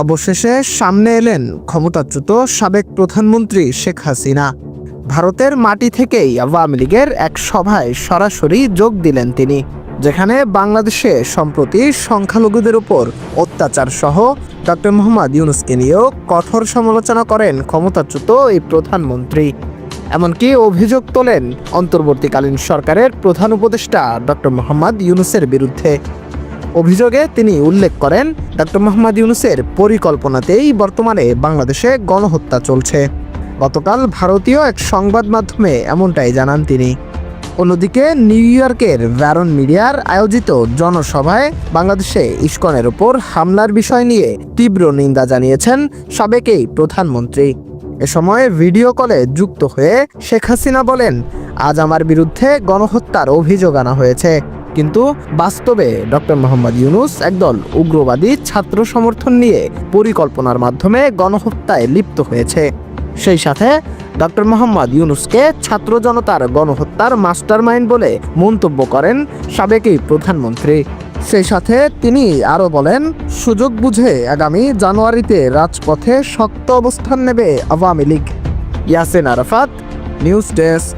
অবশেষে সামনে এলেন ক্ষমতাচ্যুত সাবেক প্রধানমন্ত্রী শেখ হাসিনা। ভারতের মাটি থেকেই আওয়ামী লীগের এক সভায় সরাসরি যোগ দিলেন তিনি, যেখানে বাংলাদেশে সম্প্রতি সংখ্যালঘুদের উপর অত্যাচার সহ ডক্টর মোহাম্মদ ইউনূসকে নিয়েও কঠোর সমালোচনা করেন ক্ষমতাচ্যুত এই প্রধানমন্ত্রী। এমনকি অভিযোগ তোলেন অন্তর্বর্তীকালীন সরকারের প্রধান উপদেষ্টা ডক্টর মোহাম্মদ ইউনূসের বিরুদ্ধে। অভিযোগে তিনি উল্লেখ করেন, ডক্টর মোহাম্মদ ইউনূসের পরিকল্পনাতেই বর্তমানে বাংলাদেশে গণহত্যা চলছে। গতকাল ভারতীয় এক সংবাদ মাধ্যমে এমনটাই জানান তিনি। অন্যদিকে নিউ ইয়র্কের ব্যারন মিডিয়ার আয়োজিত জনসভায় বাংলাদেশে ইসকনের ওপর হামলার বিষয় নিয়ে তীব্র নিন্দা জানিয়েছেন সাবেক এই প্রধানমন্ত্রী। এ সময় ভিডিও কলে যুক্ত হয়ে শেখ হাসিনা বলেন, আজ আমার বিরুদ্ধে গণহত্যার অভিযোগ আনা হয়েছে, কিন্তু বাস্তবে ডক্টর মোহাম্মদ ইউনূস একদল উগ্রবাদী ছাত্র সমর্থন নিয়ে পরিকল্পনার মাধ্যমে গণহত্যায় লিপ্ত হয়েছে। সেই সাথে ডক্টর মোহাম্মদ ইউনূসকে ছাত্র জনতার গণহত্যার মাস্টারমাইন্ড বলে মন্তব্য করেন সাবেক এই প্রধানমন্ত্রী। সেই সাথে তিনি আরও বলেন, সুযোগ বুঝে আগামী জানুয়ারিতে রাজপথে শক্ত অবস্থান নেবে আওয়ামী লীগ। Yasin Arafat, news desk.